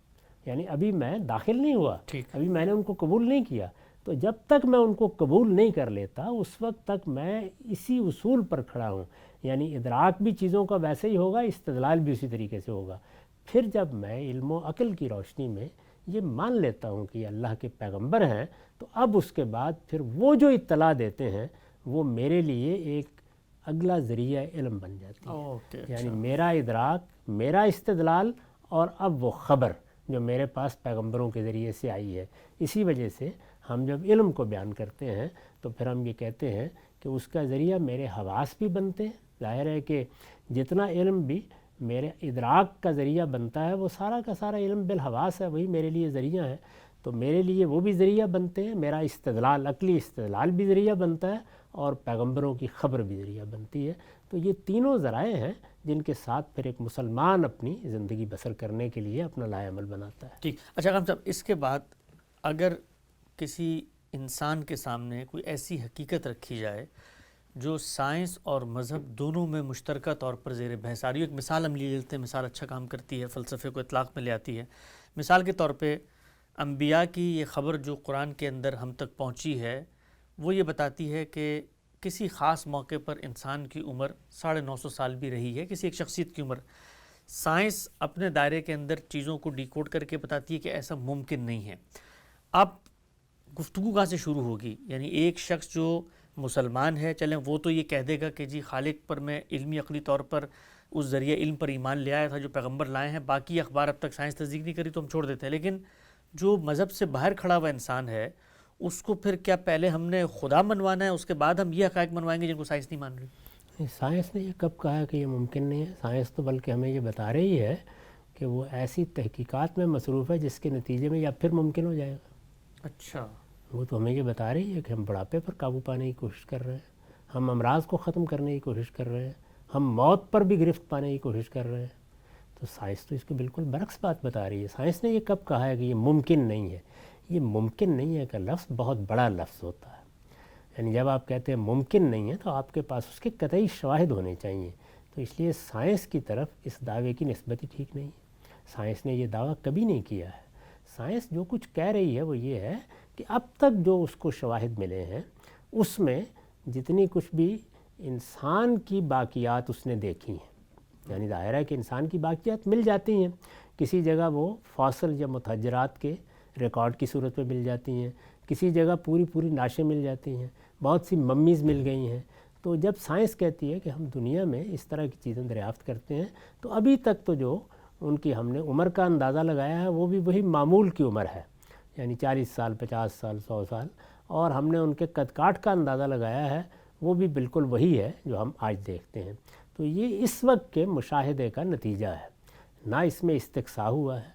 یعنی ابھی میں داخل نہیں ہوا، ابھی میں نے ان کو قبول نہیں کیا، تو جب تک میں ان کو قبول نہیں کر لیتا اس وقت تک میں اسی اصول پر کھڑا ہوں۔ یعنی ادراک بھی چیزوں کا ویسے ہی ہوگا، استدلال بھی اسی طریقے سے ہوگا۔ پھر جب میں علم و عقل کی روشنی میں یہ مان لیتا ہوں کہ یہ اللہ کے پیغمبر ہیں، تو اب اس کے بعد پھر وہ جو اطلاع دیتے ہیں وہ میرے لیے ایک اگلا ذریعہ علم بن جاتی ہے۔ یعنی میرا ادراک، میرا استدلال اور اب وہ خبر جو میرے پاس پیغمبروں کے ذریعے سے آئی ہے۔ اسی وجہ سے ہم جب علم کو بیان کرتے ہیں تو پھر ہم یہ کہتے ہیں کہ اس کا ذریعہ میرے حواس بھی بنتے ہیں۔ ظاہر ہے کہ جتنا علم بھی میرے ادراک کا ذریعہ بنتا ہے وہ سارا کا سارا علم بالحواس ہے، وہی میرے لیے ذریعہ ہے۔ تو میرے لیے وہ بھی ذریعہ بنتے ہیں، میرا استدلال، عقلی استدلال بھی ذریعہ بنتا ہے، اور پیغمبروں کی خبر بھی ذریعہ بنتی ہے۔ تو یہ تینوں ذرائع ہیں جن کے ساتھ پھر ایک مسلمان اپنی زندگی بسر کرنے کے لیے اپنا لائے عمل بناتا ہے۔ ٹھیک، اچھا اکرم صاحب، اس کے بعد اگر کسی انسان کے سامنے کوئی ایسی حقیقت رکھی جائے جو سائنس اور مذہب دونوں میں مشترکہ طور پر زیر بحث آ رہی ہے، ایک مثال ہم لیتے ہیں، مثال اچھا کام کرتی ہے، فلسفے کو اطلاق میں لے آتی ہے۔ مثال کے طور پہ انبیاء کی یہ خبر جو قرآن کے اندر ہم تک پہنچی ہے، وہ یہ بتاتی ہے کہ کسی خاص موقع پر انسان کی عمر 950 سال بھی رہی ہے، کسی ایک شخصیت کی عمر۔ سائنس اپنے دائرے کے اندر چیزوں کو ڈیکوڈ کر کے بتاتی ہے کہ ایسا ممکن نہیں ہے۔ اب گفتگو کہاں سے شروع ہوگی؟ یعنی ایک شخص جو مسلمان ہے، چلیں وہ تو یہ کہہ دے گا کہ جی خالق پر میں علمی عقلی طور پر اس ذریعہ علم پر ایمان لے آیا تھا جو پیغمبر لائے ہیں، باقی اخبار اب تک سائنس تصدیق نہیں کری تو ہم چھوڑ دیتے ہیں۔ لیکن جو مذہب سے باہر کھڑا ہوا انسان ہے، اس کو پھر کیا پہلے ہم نے خدا منوانا ہے، اس کے بعد ہم یہ حقائق منوائیں گے جن کو سائنس نہیں مان رہی؟ سائنس نے یہ کب کہا کہ یہ ممکن نہیں ہے؟ سائنس تو بلکہ ہمیں یہ بتا رہی ہے کہ وہ ایسی تحقیقات میں مصروف ہے جس کے نتیجے میں یا پھر ممکن ہو جائے گا۔ اچھا، وہ تو ہمیں یہ بتا رہی ہے کہ ہم بڑھاپے پر قابو پانے کی کوشش کر رہے ہیں، ہم امراض کو ختم کرنے کی کوشش کر رہے ہیں، ہم موت پر بھی گرفت پانے کی کوشش کر رہے ہیں۔ تو سائنس تو اس کے بالکل برعکس بات بتا رہی ہے۔ سائنس نے یہ کب کہا ہے کہ یہ ممکن نہیں ہے؟ یہ ممکن نہیں ہے کا لفظ بہت بڑا لفظ ہوتا ہے، یعنی جب آپ کہتے ہیں ممکن نہیں ہے تو آپ کے پاس اس کے قطعی شواہد ہونے چاہیے۔ تو اس لیے سائنس کی طرف اس دعوے کی نسبت ہی ٹھیک نہیں ہے۔ سائنس نے یہ دعویٰ کبھی نہیں کیا ہے۔ سائنس جو کچھ کہہ رہی ہے وہ یہ ہے کہ اب تک جو اس کو شواہد ملے ہیں اس میں جتنی کچھ بھی انسان کی باقیات اس نے دیکھی ہیں، یعنی ظاہر ہے کہ انسان کی باقیات مل جاتی ہیں، کسی جگہ وہ فاصل یا متحجرات کے ریکارڈ کی صورت میں مل جاتی ہیں، کسی جگہ پوری ناشیں مل جاتی ہیں، بہت سی ممیز مل گئی ہیں۔ تو جب سائنس کہتی ہے کہ ہم دنیا میں اس طرح کی چیزیں دریافت کرتے ہیں، تو ابھی تک تو جو ان کی ہم نے عمر کا اندازہ لگایا ہے وہ بھی وہی معمول کی عمر ہے، یعنی 40 سال، 50 سال، 100 سال، اور ہم نے ان کے قد کاٹ کا اندازہ لگایا ہے وہ بھی بالکل وہی ہے جو ہم آج دیکھتے ہیں۔ تو یہ اس وقت کے مشاہدے کا نتیجہ ہے، نہ اس میں استقصاء ہوا ہے،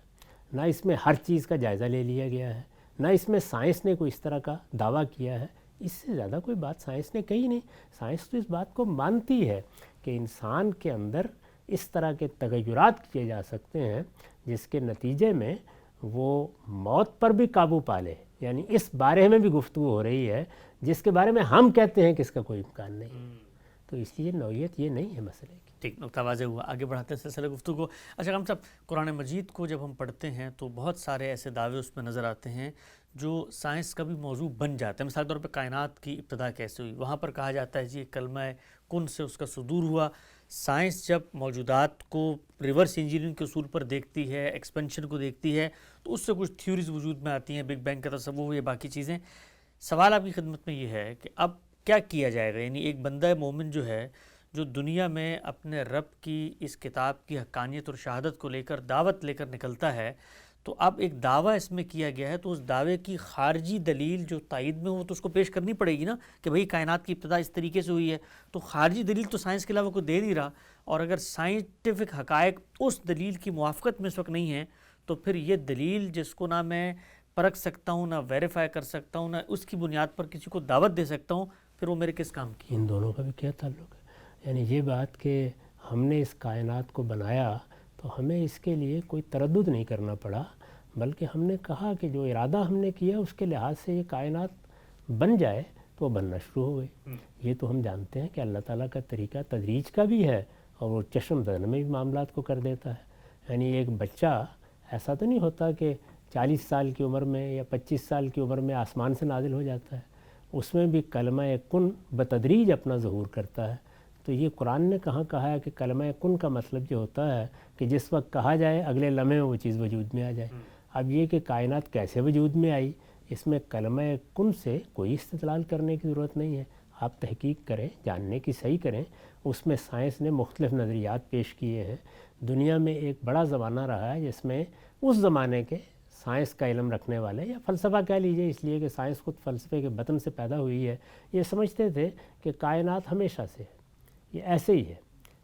نہ اس میں ہر چیز کا جائزہ لے لیا گیا ہے، نہ اس میں سائنس نے کوئی اس طرح کا دعویٰ کیا ہے۔ اس سے زیادہ کوئی بات سائنس نے کہی نہیں۔ سائنس تو اس بات کو مانتی ہے کہ انسان کے اندر اس طرح کے تغیرات کیے جا سکتے ہیں جس کے نتیجے میں وہ موت پر بھی قابو پا لے، یعنی اس بارے میں بھی گفتگو ہو رہی ہے جس کے بارے میں ہم کہتے ہیں کہ اس کا کوئی امکان نہیں۔ تو اس لیے نوعیت یہ نہیں ہے مسئلے کی۔ ٹھیک، نقطہ واضح ہوا، آگے بڑھاتے ہیں سلسلہ گفتگو۔ اچھا ہم صاحب، قرآن مجید کو جب ہم پڑھتے ہیں تو بہت سارے ایسے دعوے اس میں نظر آتے ہیں جو سائنس کا بھی موضوع بن جاتا ہے۔ مثال طور پہ کائنات کی ابتدا کیسے ہوئی، وہاں پر کہا جاتا ہے جی کلمہ کن سے اس کا صدور ہوا۔ سائنس جب موجودات کو ریورس انجینئرنگ کے اصول پر دیکھتی ہے، ایکسپینشن کو دیکھتی ہے، تو اس سے کچھ تھیوریز وجود میں آتی ہیں، بگ بینگ کا تصور، یہ باقی چیزیں۔ سوال آپ کی خدمت میں یہ ہے کہ اب کیا کیا جائے گا؟ یعنی ایک بندہ مومن جو ہے، جو دنیا میں اپنے رب کی اس کتاب کی حقانیت اور شہادت کو لے کر دعوت لے کر نکلتا ہے، تو اب ایک دعویٰ اس میں کیا گیا ہے، تو اس دعوے کی خارجی دلیل جو تائید میں ہو تو اس کو پیش کرنی پڑے گی نا، کہ بھئی کائنات کی ابتدا اس طریقے سے ہوئی ہے۔ تو خارجی دلیل تو سائنس کے علاوہ کوئی دے نہیں رہا، اور اگر سائنٹیفک حقائق اس دلیل کی موافقت میں اس وقت نہیں ہیں، تو پھر یہ دلیل جس کو نہ میں پرکھ سکتا ہوں، نہ ویریفائی کر سکتا ہوں، نہ اس کی بنیاد پر کسی کو دعوت دے سکتا ہوں، پھر وہ میرے کس کام کی؟ ان دونوں کا بھی کیا تعلق ہے؟ یعنی یہ بات کہ ہم نے اس کائنات کو بنایا تو ہمیں اس کے لیے کوئی تردد نہیں کرنا پڑا، بلکہ ہم نے کہا کہ جو ارادہ ہم نے کیا اس کے لحاظ سے یہ کائنات بن جائے تو وہ بننا شروع ہو گئی۔ یہ تو ہم جانتے ہیں کہ اللہ تعالیٰ کا طریقہ تدریج کا بھی ہے، اور وہ چشم زن میں بھی معاملات کو کر دیتا ہے۔ یعنی ایک بچہ ایسا تو نہیں ہوتا کہ 40 سال کی عمر میں یا 25 سال کی عمر میں آسمان سے نازل ہو جاتا ہے، اس میں بھی کلمہ کن بتدریج اپنا ظہور کرتا ہے۔ تو یہ قرآن نے کہا ہے کہ کلمہ کن کا مطلب یہ ہوتا ہے کہ جس وقت کہا جائے اگلے لمحے میں وہ چیز وجود میں آ جائے۔ اب یہ کہ کائنات کیسے وجود میں آئی، اس میں کلمہ کن سے کوئی استدلال کرنے کی ضرورت نہیں ہے۔ آپ تحقیق کریں، جاننے کی صحیح کریں، اس میں سائنس نے مختلف نظریات پیش کیے ہیں۔ دنیا میں ایک بڑا زمانہ رہا ہے جس میں اس زمانے کے سائنس کا علم رکھنے والے، یا فلسفہ کہہ لیجئے، اس لیے کہ سائنس خود فلسفے کے بطن سے پیدا ہوئی ہے، یہ سمجھتے تھے کہ کائنات ہمیشہ سے ہے، یہ ایسے ہی ہے،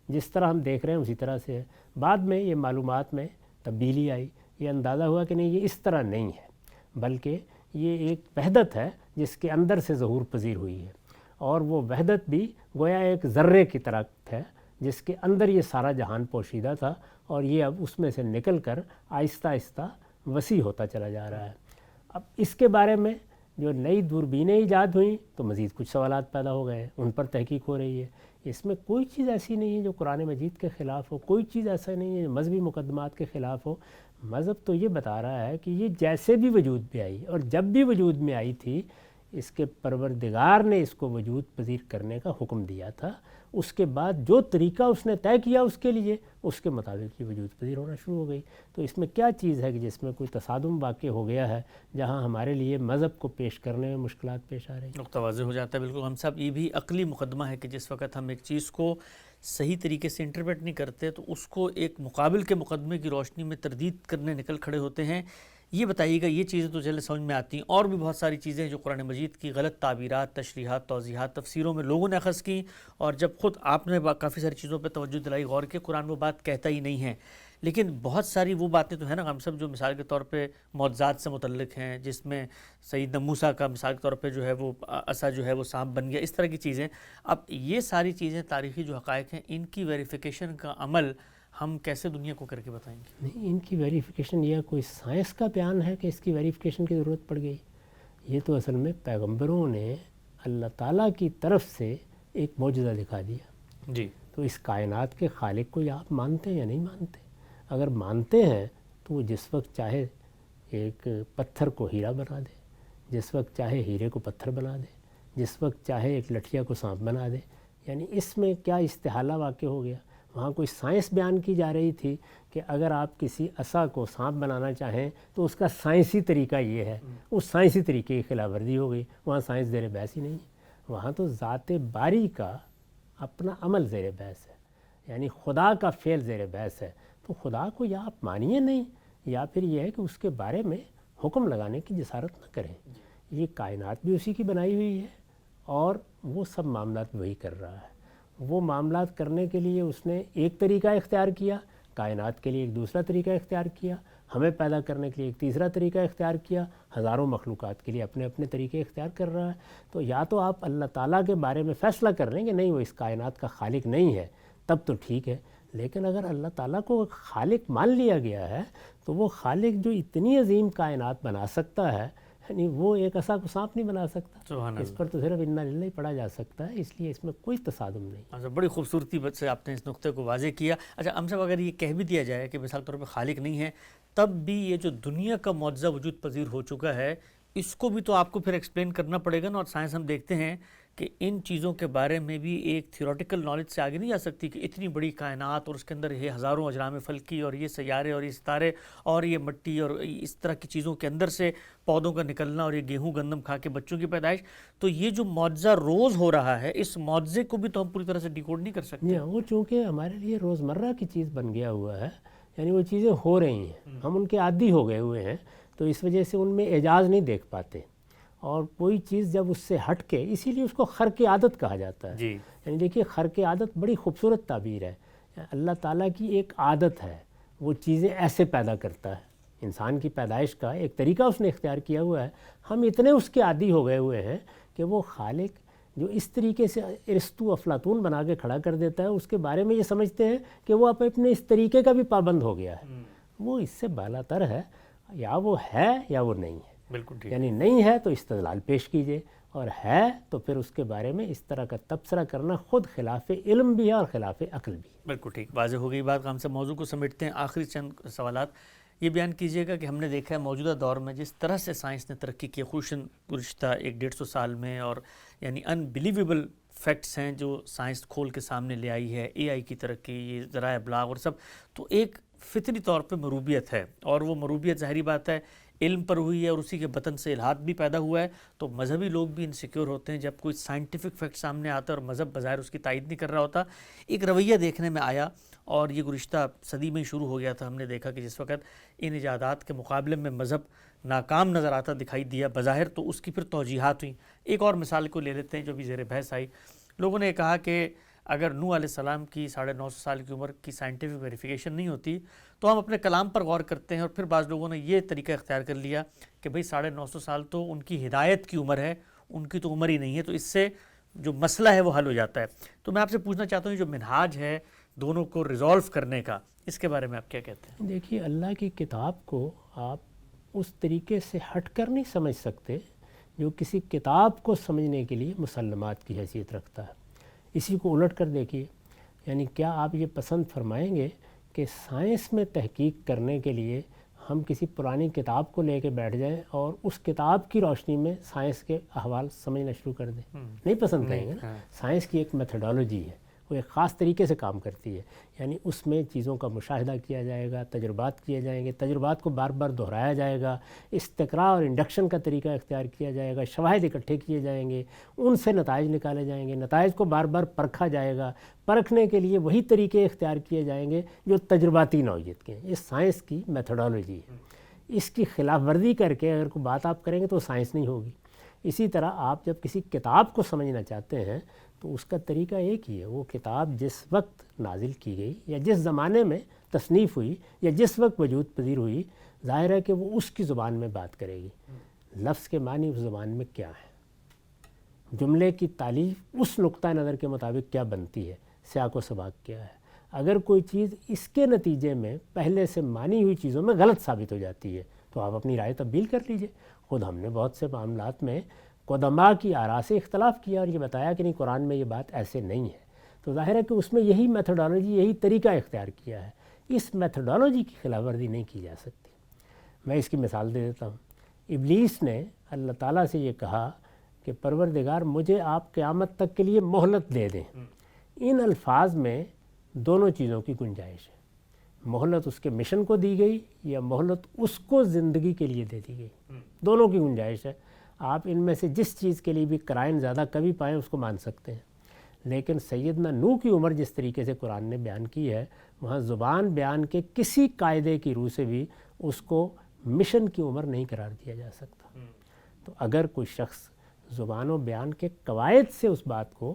جس طرح ہم دیکھ رہے ہیں اسی طرح سے ہے۔ بعد میں یہ معلومات میں تبدیلی آئی، یہ اندازہ ہوا کہ نہیں، یہ اس طرح نہیں ہے۔ بلکہ یہ ایک وحدت ہے جس کے اندر سے ظہور پذیر ہوئی ہے، اور وہ وحدت بھی گویا ایک ذرے کی طرح ہے جس کے اندر یہ سارا جہان پوشیدہ تھا، اور یہ اب اس میں سے نکل کر آہستہ آہستہ وسیع ہوتا چلا جا رہا ہے۔ اب اس کے بارے میں جو نئی دوربینیں ایجاد ہوئیں تو مزید کچھ سوالات پیدا ہو گئے ہیں، ان پر تحقیق ہو رہی ہے۔ اس میں کوئی چیز ایسی نہیں ہے جو قرآن مجید کے خلاف ہو، کوئی چیز ایسا نہیں ہے جو مذہبی مقدمات کے خلاف ہو۔ مذہب تو یہ بتا رہا ہے کہ یہ جیسے بھی وجود میں آئی اور جب بھی وجود میں آئی تھی، اس کے پروردگار نے اس کو وجود پذیر کرنے کا حکم دیا تھا، اس کے بعد جو طریقہ اس نے طے کیا اس کے لیے، اس کے مطابق یہ وجود پذیر ہونا شروع ہو گئی۔ تو اس میں کیا چیز ہے کہ جس میں کوئی تصادم واقع ہو گیا ہے جہاں ہمارے لیے مذہب کو پیش کرنے میں مشکلات پیش آ رہی ہیں؟ نقطہ واضح ہو جاتا ہے بالکل ہم صاحب۔ یہ بھی عقلی مقدمہ ہے کہ جس وقت ہم ایک چیز کو صحیح طریقے سے انٹرپریٹ نہیں کرتے تو اس کو ایک مقابل کے مقدمے کی روشنی میں تردید کرنے نکل کھڑے ہوتے ہیں۔ یہ بتائیے گا، یہ چیزیں تو چلے سمجھ میں آتی ہیں، اور بھی بہت ساری چیزیں ہیں جو قرآن مجید کی غلط تعبیرات، تشریحات، توضیحات، تفسیروں میں لوگوں نے اخذ کی، اور جب خود آپ نے کافی ساری چیزوں پہ توجہ دلائی، غور کے قرآن وہ بات کہتا ہی نہیں ہے، لیکن بہت ساری وہ باتیں تو ہیں نا ہم سب جو مثال کے طور پہ معجزات سے متعلق ہیں، جس میں سیدنا موسیٰ کا مثال کے طور پہ جو ہے وہ عصا جو ہے وہ سانپ بن گیا، اس طرح کی چیزیں۔ اب یہ ساری چیزیں تاریخی جو حقائق ہیں، ان کی ویریفیکیشن کا عمل ہم کیسے دنیا کو کر کے بتائیں گے؟ نہیں، ان کی ویریفیکیشن یا کوئی سائنس کا بیان ہے کہ اس کی ویریفیکیشن کی ضرورت پڑ گئی؟ یہ تو اصل میں پیغمبروں نے اللہ تعالیٰ کی طرف سے ایک معجزہ دکھا دیا۔ جی، تو اس کائنات کے خالق کو یا آپ مانتے ہیں یا نہیں مانتے؟ اگر مانتے ہیں تو وہ جس وقت چاہے ایک پتھر کو ہیرا بنا دے، جس وقت چاہے ہیرے کو پتھر بنا دے، جس وقت چاہے ایک لٹھیا کو سانپ بنا دے۔ یعنی اس میں کیا استحالہ واقع ہو گیا؟ وہاں کوئی سائنس بیان کی جا رہی تھی کہ اگر آپ کسی عصا کو سانپ بنانا چاہیں تو اس کا سائنسی طریقہ یہ ہے، اس سائنسی طریقے کی خلاف ورزی ہو گئی۔ وہاں سائنس زیر بحث ہی نہیں ہے، وہاں تو ذات باری کا اپنا عمل زیر بحث ہے، یعنی خدا کا فعل زیر بحث ہے۔ تو خدا کو یا آپ مانیے نہیں، یا پھر یہ ہے کہ اس کے بارے میں حکم لگانے کی جسارت نہ کریں۔ یہ کائنات بھی اسی کی بنائی ہوئی ہے، اور وہ سب معاملات وہی کر رہا ہے۔ وہ معاملات کرنے کے لیے اس نے ایک طریقہ اختیار کیا، کائنات کے لیے ایک دوسرا طریقہ اختیار کیا، ہمیں پیدا کرنے کے لیے ایک تیسرا طریقہ اختیار کیا، ہزاروں مخلوقات کے لیے اپنے اپنے طریقے اختیار کر رہا ہے۔ تو یا تو آپ اللہ تعالیٰ کے بارے میں فیصلہ کر لیں کہ نہیں، وہ اس کائنات کا خالق نہیں ہے، تب تو ٹھیک ہے۔ لیکن اگر اللہ تعالیٰ کو خالق مان لیا گیا ہے تو وہ خالق جو اتنی عظیم کائنات بنا سکتا ہے، یعنی وہ ایک عصا کو سانپ نہیں بنا سکتا۔ سبحان اس پر تو صرف انا للہ ہی پڑھا جا سکتا ہے، اس لیے اس میں کوئی تصادم نہیں۔ اچھا، بڑی خوبصورتی سے آپ نے اس نقطے کو واضح کیا۔ اچھا ہم سب اگر یہ کہہ بھی دیا جائے کہ مثال طور پہ خالق نہیں ہے، تب بھی یہ جو دنیا کا معجزہ وجود پذیر ہو چکا ہے، اس کو بھی تو آپ کو پھر ایکسپلین کرنا پڑے گا نا۔ اور سائنس ہم دیکھتے ہیں کہ ان چیزوں کے بارے میں بھی ایک تھیوریٹیکل نالج سے آگے نہیں جا سکتی کہ اتنی بڑی کائنات اور اس کے اندر یہ ہزاروں اجرام فلکی اور یہ سیارے اور یہ ستارے اور یہ مٹی اور اس طرح کی چیزوں کے اندر سے پودوں کا نکلنا اور یہ گیہوں گندم کھا کے بچوں کی پیدائش، تو یہ جو معجزہ روز ہو رہا ہے، اس معجزے کو بھی تو ہم پوری طرح سے ڈیکوڈ نہیں کر سکتے۔ وہ چونکہ ہمارے لیے روزمرہ کی چیز بن گیا ہوا ہے، یعنی وہ چیزیں ہو رہی ہیں، ہم ان کے عادی ہو گئے ہوئے ہیں، تو اس وجہ سے ان میں اعجاز نہیں دیکھ پاتے۔ اور کوئی چیز جب اس سے ہٹ کے، اسی لیے اس کو خرق عادت کہا جاتا ہے۔ جی، یعنی دیکھیے، خرق عادت بڑی خوبصورت تعبیر ہے۔ اللہ تعالیٰ کی ایک عادت ہے، وہ چیزیں ایسے پیدا کرتا ہے۔ انسان کی پیدائش کا ایک طریقہ اس نے اختیار کیا ہوا ہے، ہم اتنے اس کے عادی ہو گئے ہوئے ہیں کہ وہ خالق جو اس طریقے سے ارسطو افلاطون بنا کے کھڑا کر دیتا ہے، اس کے بارے میں یہ سمجھتے ہیں کہ وہ اپنے اس طریقے کا بھی پابند ہو گیا ہے۔ وہ اس سے بالا تر ہے، یا وہ ہے یا وہ نہیں ہے۔ بالکل ٹھیک۔ یعنی نہیں ہے تو استدلال پیش کیجئے، اور ہے تو پھر اس کے بارے میں اس طرح کا تبصرہ کرنا خود خلاف علم بھی ہے اور خلاف عقل بھی ہے۔ بالکل ٹھیک، واضح ہو گئی بات۔ ہم سے موضوع کو سمیٹتے ہیں، آخری چند سوالات یہ بیان کیجیے گا کہ ہم نے دیکھا ہے موجودہ دور میں جس طرح سے سائنس نے ترقی کی، خصوصاً گزشتہ 100-150 سال میں، اور یعنی انبلیویبل فیکٹس ہیں جو سائنس کھول کے سامنے لے آئی ہے، اے آئی کی ترقی، یہ ذرائع ابلاغ اور سب، تو ایک فطری طور پہ مروبیت ہے، اور وہ مروبیت ظاہری بات ہے علم پر ہوئی ہے، اور اسی کے بطن سے الہاد بھی پیدا ہوا ہے۔ تو مذہبی لوگ بھی انسیکیور ہوتے ہیں جب کوئی سائنٹیفک فیکٹ سامنے آتا ہے اور مذہب بظاہر اس کی تائید نہیں کر رہا ہوتا۔ ایک رویہ دیکھنے میں آیا، اور یہ گزشتہ صدی میں ہی شروع ہو گیا تھا۔ ہم نے دیکھا کہ جس وقت ان ایجادات کے مقابلے میں مذہب ناکام نظر آتا دکھائی دیا بظاہر، تو اس کی پھر توجیحات ہوئیں۔ ایک اور مثال کو لے لیتے ہیں جو بھی زیر بحث آئی، لوگوں نے کہا کہ اگر نوح علیہ السلام کی 950 سال کی عمر کی سائنٹیفک ویریفیکیشن نہیں ہوتی تو ہم اپنے کلام پر غور کرتے ہیں، اور پھر بعض لوگوں نے یہ طریقہ اختیار کر لیا کہ بھئی 950 سال تو ان کی ہدایت کی عمر ہے، ان کی تو عمر ہی نہیں ہے، تو اس سے جو مسئلہ ہے وہ حل ہو جاتا ہے۔ تو میں آپ سے پوچھنا چاہتا ہوں جو منہاج ہے دونوں کو ریزولو کرنے کا، اس کے بارے میں آپ کیا کہتے ہیں؟ دیکھیے، اللہ کی کتاب کو آپ اس طریقے سے ہٹ کر نہیں سمجھ سکتے جو کسی کتاب کو سمجھنے کے لیے مسلمات کی حیثیت رکھتا ہے۔ اسی کو الٹ کر دیکھیے، یعنی کیا آپ یہ پسند فرمائیں گے کہ سائنس میں تحقیق کرنے کے لیے ہم کسی پرانی کتاب کو لے کے بیٹھ جائیں اور اس کتاب کی روشنی میں سائنس کے احوال سمجھنا شروع کر دیں؟ نہیں پسند کریں گے نا۔ سائنس کی ایک میتھڈالوجی ہے، وہ ایک خاص طریقے سے کام کرتی ہے، یعنی اس میں چیزوں کا مشاہدہ کیا جائے گا، تجربات کیے جائیں گے، تجربات کو بار بار دہرایا جائے گا، استقراء اور انڈکشن کا طریقہ اختیار کیا جائے گا، شواہد اکٹھے کیے جائیں گے، ان سے نتائج نکالے جائیں گے، نتائج کو بار بار پرکھا جائے گا، پرکھنے کے لیے وہی طریقے اختیار کیے جائیں گے جو تجرباتی نوعیت کے ہیں۔ یہ سائنس کی میتھڈالوجی ہے۔ اس کی خلاف ورزی کر کے اگر کوئی بات آپ کریں گے تو سائنس نہیں ہوگی۔ اسی طرح آپ جب کسی کتاب کو سمجھنا چاہتے ہیں تو اس کا طریقہ ایک ہی ہے، وہ کتاب جس وقت نازل کی گئی یا جس زمانے میں تصنیف ہوئی یا جس وقت وجود پذیر ہوئی، ظاہر ہے کہ وہ اس کی زبان میں بات کرے گی۔ لفظ کے معنی اس زبان میں کیا ہے، جملے کی تعلیف اس نقطہ نظر کے مطابق کیا بنتی ہے، سیاق و سباق کیا ہے۔ اگر کوئی چیز اس کے نتیجے میں پہلے سے مانی ہوئی چیزوں میں غلط ثابت ہو جاتی ہے تو آپ اپنی رائے تبدیل کر لیجئے۔ خود ہم نے بہت سے معاملات میں قدماء کی آراء سے اختلاف کیا اور یہ بتایا کہ نہیں، قرآن میں یہ بات ایسے نہیں ہے، تو ظاہر ہے کہ اس میں یہی میتھڈالوجی، یہی طریقہ اختیار کیا ہے۔ اس میتھڈالوجی کی خلاف ورزی نہیں کی جا سکتی۔ میں اس کی مثال دے دیتا ہوں۔ ابلیس نے اللہ تعالیٰ سے یہ کہا کہ پروردگار مجھے آپ قیامت تک کے لیے مہلت دے دیں۔ ان الفاظ میں دونوں چیزوں کی گنجائش ہے، مہلت اس کے مشن کو دی گئی یا مہلت اس کو زندگی کے لیے دے دی گئی، دونوں کی گنجائش ہے۔ آپ ان میں سے جس چیز کے لیے بھی قرائن زیادہ کبھی پائیں اس کو مان سکتے ہیں، لیکن سیدنا نوح کی عمر جس طریقے سے قرآن نے بیان کی ہے، وہاں زبان بیان کے کسی قاعدے کی روح سے بھی اس کو مشن کی عمر نہیں قرار دیا جا سکتا۔ تو اگر کوئی شخص زبان و بیان کے قواعد سے اس بات کو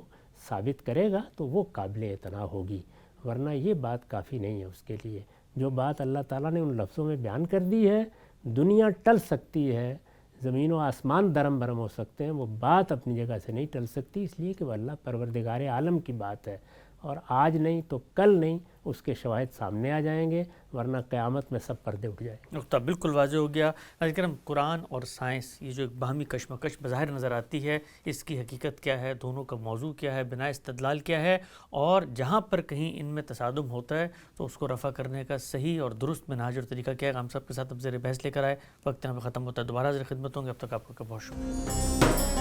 ثابت کرے گا تو وہ قابل اعتنا ہوگی، ورنہ یہ بات کافی نہیں ہے اس کے لیے۔ جو بات اللہ تعالیٰ نے ان لفظوں میں بیان کر دی ہے، دنیا ٹل سکتی ہے، زمین و آسمان درم برم ہو سکتے ہیں، وہ بات اپنی جگہ سے نہیں ٹل سکتی، اس لیے کہ وہ اللہ پروردگار عالم کی بات ہے، اور آج نہیں تو کل نہیں اس کے شواہد سامنے آ جائیں گے، ورنہ قیامت میں سب پردے اٹھ جائیں گے۔ نقطہ بالکل واضح ہو گیا۔ ناظرین کرام، قرآن اور سائنس یہ جو ایک باہمی کشمکش بظاہر نظر آتی ہے، اس کی حقیقت کیا ہے، دونوں کا موضوع کیا ہے، بنا استدلال کیا ہے، اور جہاں پر کہیں ان میں تصادم ہوتا ہے تو اس کو رفع کرنے کا صحیح اور درست منہاج اور طریقہ کیا ہے، ہم سب کے ساتھ اب زیر بحث لے کر آئے۔ وقت یہاں پہ ختم ہوتا ہے، دوبارہ حاضر خدمت ہوں گے، اب تک آپ کا بہت شکریہ۔